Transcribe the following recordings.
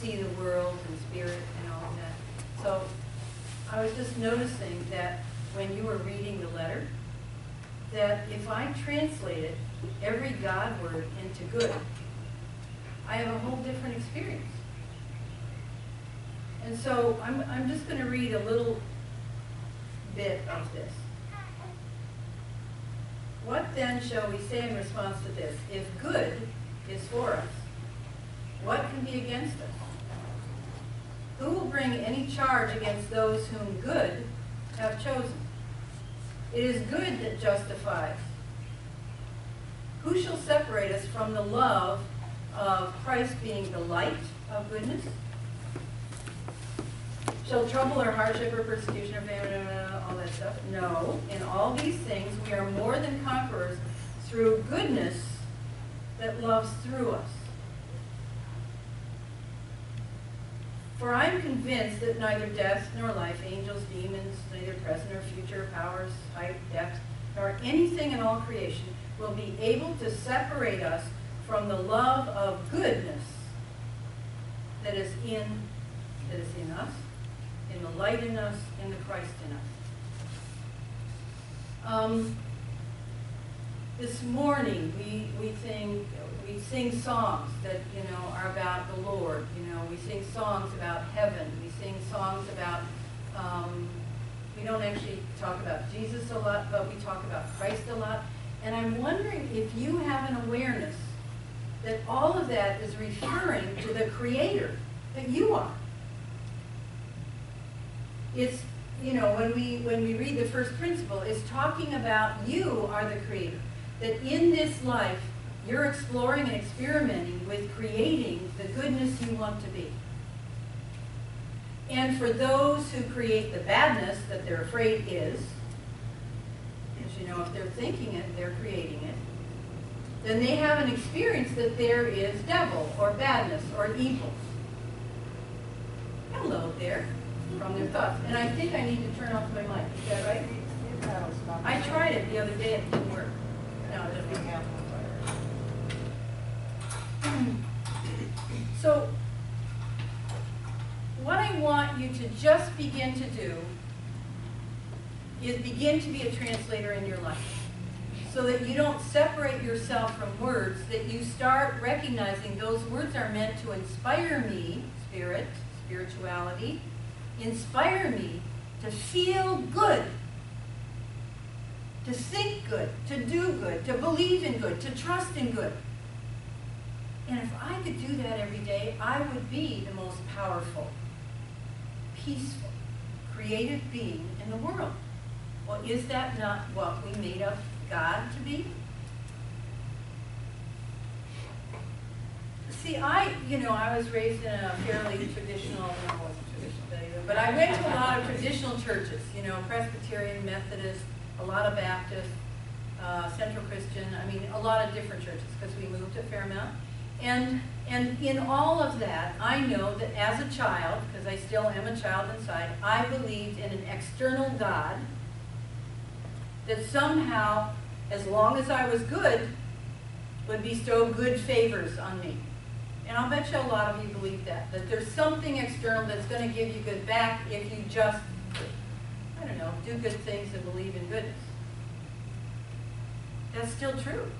see the world and spirit and all of that. So I was just noticing that when you were reading the letter, that if I translated every God word into good, I have a whole different experience. And so I'm just going to read a little bit of this. What then shall we say in response to this? If good is for us, what can be against us? Who will bring any charge against those whom good have chosen? It is good that justifies. Who shall separate us from the love of Christ being the light of goodness? Shall trouble or hardship or persecution or famine, all that stuff? No. In all these things we are more than conquerors through goodness that loves through us. For I am convinced that neither death nor life, angels, demons, neither present nor future powers, height, depth, nor anything in all creation will be able to separate us from the love of goodness that is in us, in the light in us, in the Christ in us. This morning we sing songs that are about the Lord. We sing songs about heaven. We sing songs about. We don't actually talk about Jesus a lot, but we talk about Christ a lot. And I'm wondering if you have an awareness that all of that is referring to the Creator that you are. It's, when we read the first principle, it's talking about you are the Creator. That in this life, you're exploring and experimenting with creating the goodness you want to be. And for those who create the badness that they're afraid is, because if they're thinking it, they're creating it, then they have an experience that there is devil or badness or evil. Hello there, from their thoughts. And I think I need to turn off my mic. Is that right? I tried it the other day, it didn't work. No, it doesn't have So, what I want you to just begin to do is begin to be a translator in your life. So that you don't separate yourself from words, that you start recognizing those words are meant to inspire me, spirit, spirituality, inspire me to feel good, to think good, to do good, to believe in good, to trust in good. And if I could do that every day, I would be the most powerful, peaceful, creative being in the world. Well, is that not what we made up God to be? See, I was raised in a fairly traditional, no, it wasn't traditional, but I went to a lot of traditional churches, Presbyterian, Methodist, a lot of Baptist, Central Christian, a lot of different churches, because we moved to Fairmount. And in all of that, I know that as a child, because I still am a child inside, I believed in an external God that somehow, as long as I was good, would bestow good favors on me. And I'll bet you a lot of you believe that there's something external that's going to give you good back if you just, do good things and believe in goodness. That's still true.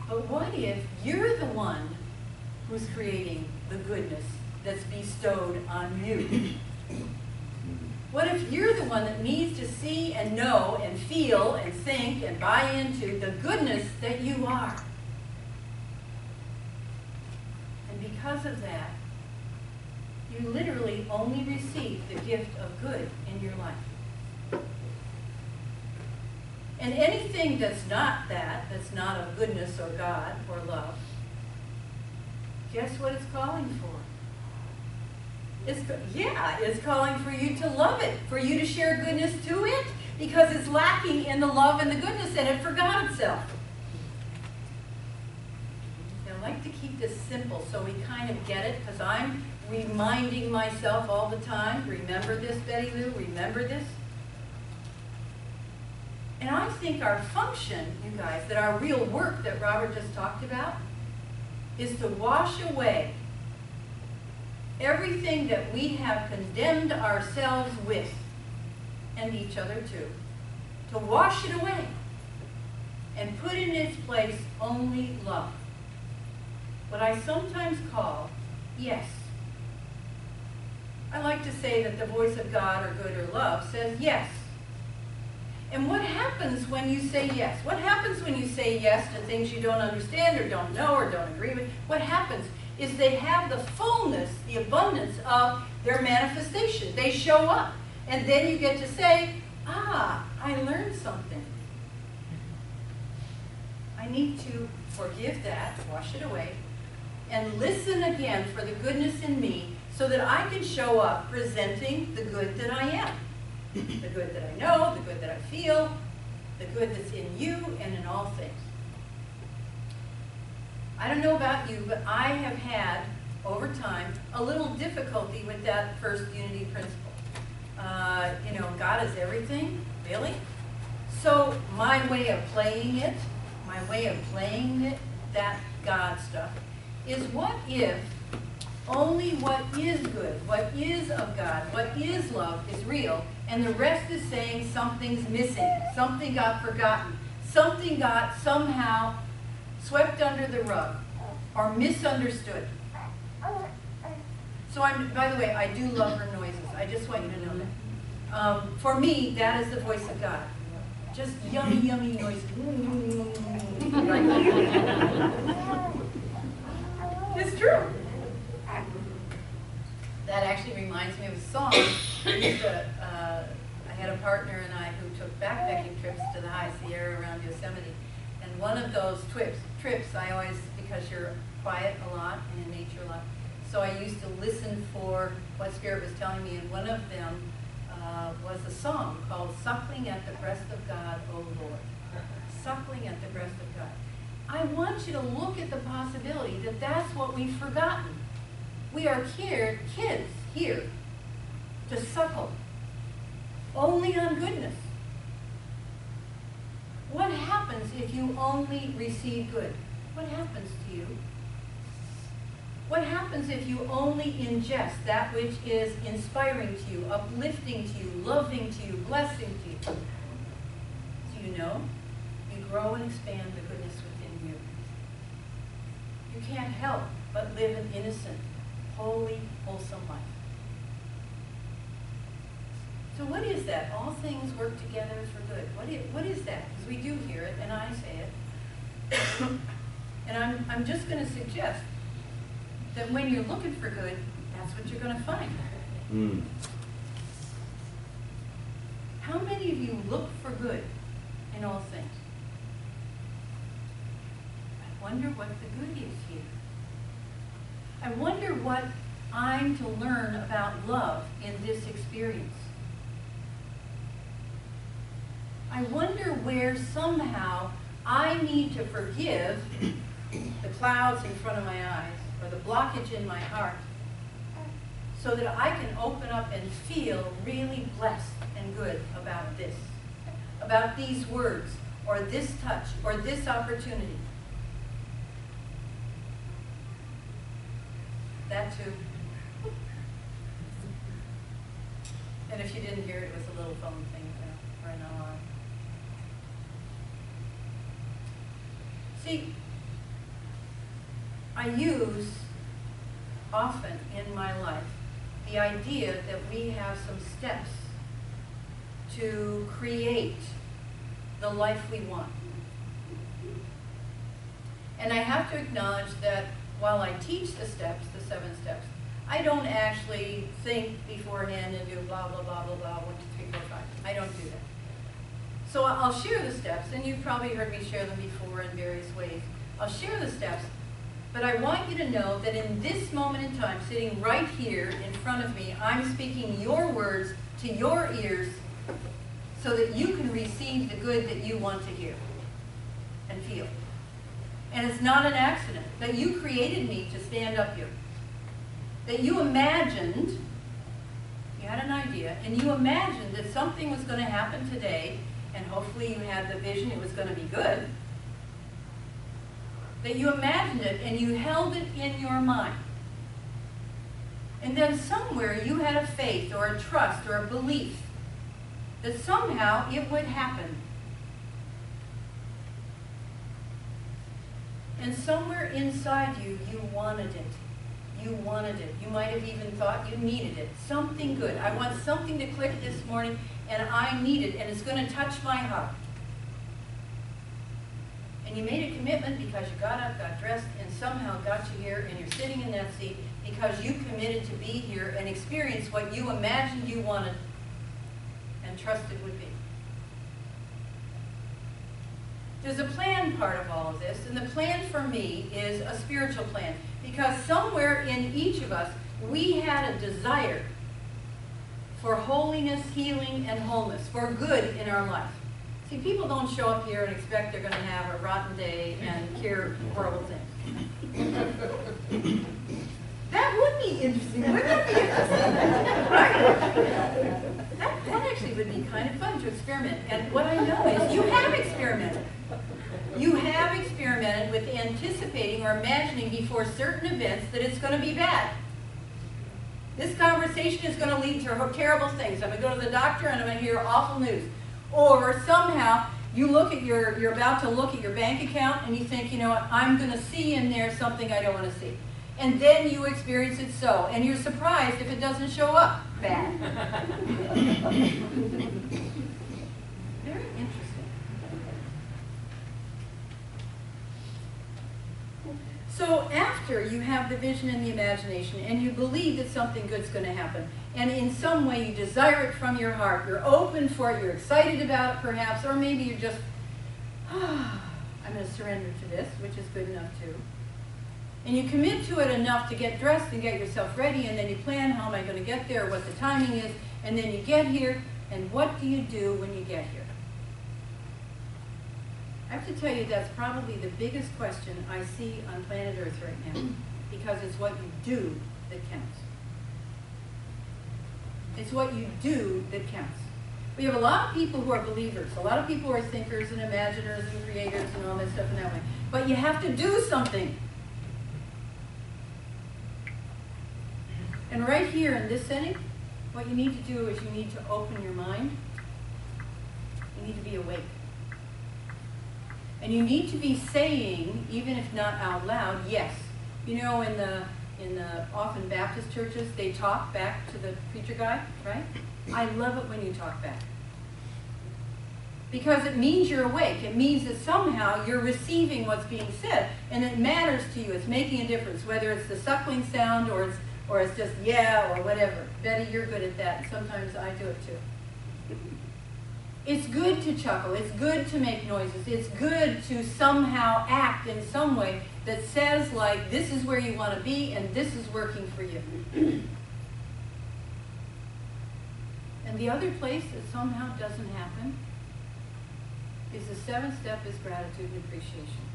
But what if you're the one who's creating the goodness that's bestowed on you? What if you're the one that needs to see and know and feel and think and buy into the goodness that you are? And because of that, you literally only receive the gift of good in your life. And anything that's not that, that's not of goodness or God or love, guess what it's calling for? It's calling for you to love it, for you to share goodness to it, because it's lacking in the love and the goodness, and it forgot itself. And I like to keep this simple so we kind of get it, because I'm reminding myself all the time, remember this, Betty Lou, remember this. And I think our function, you guys, that our real work that Robert just talked about, is to wash away everything that we have condemned ourselves with, and each other too. To wash it away and put in its place only love. What I sometimes call yes. I like to say that the voice of God, or good, or love, says yes. And what happens when you say yes? What happens when you say yes to things you don't understand or don't know or don't agree with? What happens is they have the fullness, the abundance of their manifestation. They show up. And then you get to say, ah, I learned something. I need to forgive that, wash it away, and listen again for the goodness in me so that I can show up presenting the good that I am. The good that I know, the good that I feel, the good that's in you and in all things. I don't know about you, but I have had, over time, a little difficulty with that first unity principle. You know, God is everything, really? So my way of playing it, that God stuff, is what if only what is good, what is of God, what is love is real, and the rest is saying something's missing, something got forgotten, something got somehow swept under the rug or misunderstood. So by the way, I do love her noises. I just want you to know that. For me, that is the voice of God. Just yummy, yummy noises. It's true. That actually reminds me of a song. I had a partner and I who took backpacking trips to the high Sierra around Yosemite. And one of those trips, I always, because you're quiet a lot and in nature a lot, so I used to listen for what Spirit was telling me, and one of them was a song called Suckling at the Breast of God, O Lord. Suckling at the breast of God. I want you to look at the possibility that that's what we've forgotten. We are kids here to suckle only on goodness. What happens if you only receive good? What happens to you? What happens if you only ingest that which is inspiring to you, uplifting to you, loving to you, blessing to you? Do you know? You grow and expand the goodness within you. You can't help but live an innocent, holy, wholesome life. So what is that? All things work together for good. What is that? Because we do hear it, and I say it. And I'm just going to suggest that when you're looking for good, that's what you're going to find. Mm. How many of you look for good in all things? I wonder what the good is here. I wonder what I'm to learn about love in this experience. I wonder where somehow I need to forgive the clouds in front of my eyes or the blockage in my heart so that I can open up and feel really blessed and good about this, about these words or this touch or this opportunity. That too. And if you didn't hear it, it was a little phone thing or an alarm. See, I use often in my life the idea that we have some steps to create the life we want. And I have to acknowledge that while I teach the steps, the 7 steps, I don't actually think beforehand and do blah, blah, blah, blah, blah, 1, 2, 3, 4, 5. I don't do that. So I'll share the steps, and you've probably heard me share them before in various ways. I'll share the steps, but I want you to know that in this moment in time, sitting right here in front of me, I'm speaking your words to your ears so that you can receive the good that you want to hear and feel. And it's not an accident that you created me to stand up here. That you imagined, you had an idea, and you imagined that something was going to happen today, and hopefully you had the vision it was going to be good. that you imagined it and you held it in your mind. And then somewhere you had a faith or a trust or a belief that somehow it would happen. And somewhere inside you, you wanted it. You wanted it. You might have even thought you needed it. Something good. I want something to click this morning, and I need it, and it's going to touch my heart. And you made a commitment because you got up, got dressed, and somehow got you here, and you're sitting in that seat because you committed to be here and experience what you imagined you wanted and trusted would be. There's a plan part of all of this, and the plan for me is a spiritual plan, because somewhere in each of us, we had a desire for holiness, healing, and wholeness, for good in our life. See, people don't show up here and expect they're going to have a rotten day and cure horrible things. That would be interesting. Wouldn't that be interesting? Right. That actually would be kind of fun to experiment. And what I know is you have experimented. You have experimented with anticipating or imagining before certain events that it's going to be bad. This conversation is going to lead to terrible things. I'm going to go to the doctor and I'm going to hear awful news. Or somehow you look at you're about to look at your bank account and you think, you know what, I'm going to see in there something I don't want to see. And then you experience it so. And you're surprised if it doesn't show up bad. Very interesting. So after you have the vision and the imagination and you believe that something good's going to happen, and in some way you desire it from your heart, you're open for it, you're excited about it perhaps, or maybe you're just, I'm going to surrender to this, which is good enough too. And you commit to it enough to get dressed and get yourself ready, and then you plan, how am I going to get there, what the timing is, and then you get here, and what do you do when you get here? I have to tell you, that's probably the biggest question I see on planet Earth right now, because it's what you do that counts. It's what you do that counts. We have a lot of people who are believers, a lot of people who are thinkers and imaginers and creators and all that stuff in that way, but you have to do something. And right here in this setting, what you need to do is you need to open your mind. You need to be awake. And you need to be saying, even if not out loud, yes. You know, in the often Baptist churches, they talk back to the preacher guy, right? I love it when you talk back. Because it means you're awake. It means that somehow you're receiving what's being said, and it matters to you. It's making a difference, whether it's the suckling sound or it's just yeah or whatever. Betty, you're good at that. Sometimes I do it too. It's good to chuckle. It's good to make noises. It's good to somehow act in some way that says, like, this is where you want to be and this is working for you. And the other place that somehow doesn't happen is the seventh step is gratitude and appreciation.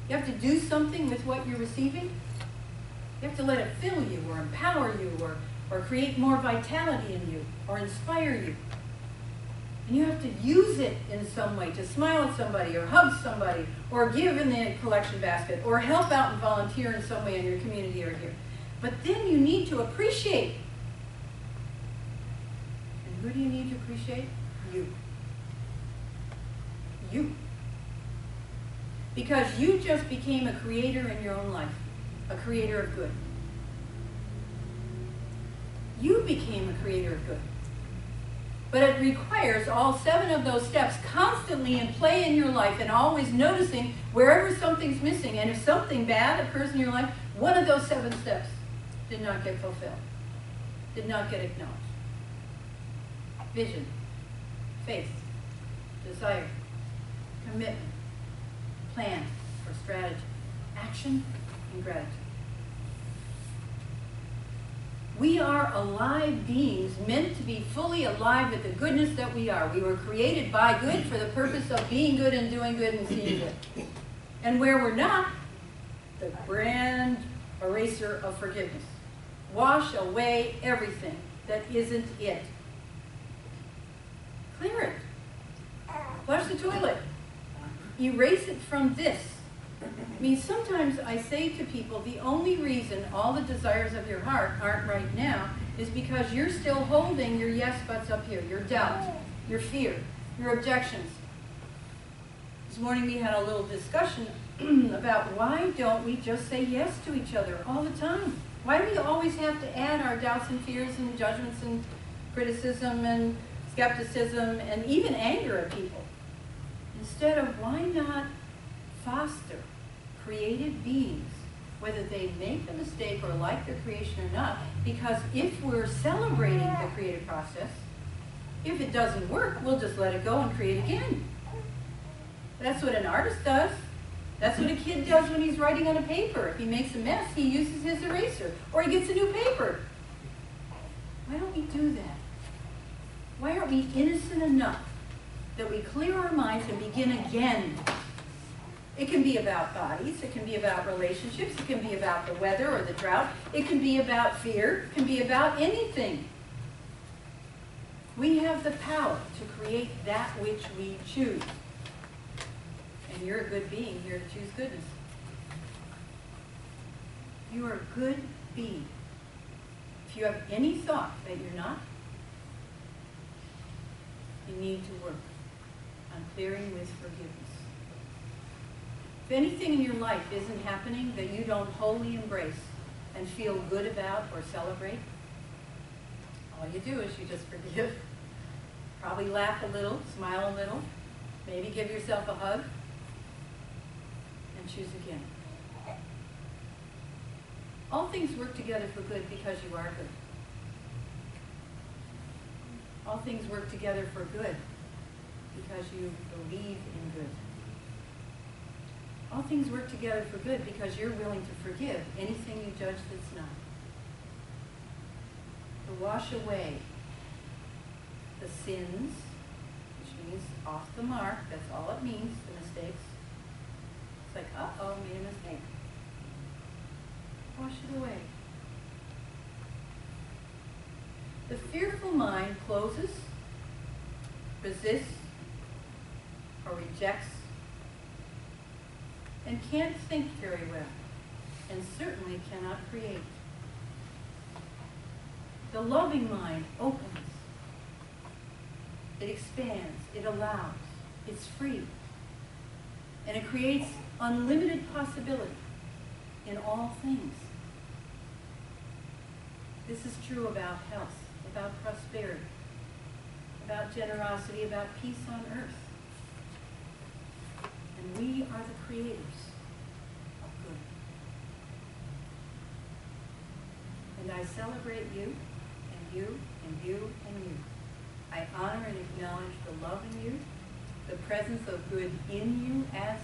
You have to do something with what you're receiving. You have to let it fill you or empower you or create more vitality in you or inspire you. And you have to use it in some way to smile at somebody or hug somebody or give in the collection basket or help out and volunteer in some way in your community or here. But then you need to appreciate. And who do you need to appreciate? You. You. Because you just became a creator in your own life, a creator of good. You became a creator of good. But it requires all 7 of those steps constantly in play in your life and always noticing wherever something's missing. And if something bad occurs in your life, one of those 7 steps did not get fulfilled, did not get acknowledged. Vision, faith, desire, commitment, plan or strategy, action, and gratitude. We are alive beings meant to be fully alive with the goodness that we are. We were created by good for the purpose of being good and doing good and seeing good. And where we're not, the grand eraser of forgiveness. Wash away everything that isn't it. Clear it. Flush the toilet. Erase it from this. I mean, sometimes I say to people, the only reason all the desires of your heart aren't right now is because you're still holding your yes buts up here, your doubt, your fear, your objections. This morning we had a little discussion about why don't we just say yes to each other all the time? Why do we always have to add our doubts and fears and judgments and criticism and skepticism and even anger at people? Instead of, why not foster creative beings, whether they make a mistake or like their creation or not? Because if we're celebrating the creative process, if it doesn't work, we'll just let it go and create again. That's what an artist does. That's what a kid does when he's writing on a paper. If he makes a mess, he uses his eraser, or he gets a new paper. Why don't we do that? Why aren't we innocent enough that we clear our minds and begin again? It can be about bodies, it can be about relationships, it can be about the weather or the drought, it can be about fear, it can be about anything. We have the power to create that which we choose. And you're a good being here to choose goodness. You are a good being. If you have any thought that you're not, you need to work on clearing with forgiveness. If anything in your life isn't happening that you don't wholly embrace and feel good about or celebrate, all you do is you just forgive. Probably laugh a little, smile a little, maybe give yourself a hug, and choose again. All things work together for good because you are good. All things work together for good because you believe in good. All things work together for good because you're willing to forgive anything you judge that's not. To wash away the sins, which means off the mark, that's all it means, the mistakes. It's like, uh-oh, made a mistake. Wash it away. The fearful mind closes, resists, or rejects, and can't think very well, and certainly cannot create. The loving mind opens. It expands, it allows, it's free, and it creates unlimited possibility in all things. This is true about health, about prosperity, about generosity, about peace on earth. And we are the creators of good. And I celebrate you, and you, and you, and you. I honor and acknowledge the love in you, the presence of good in you as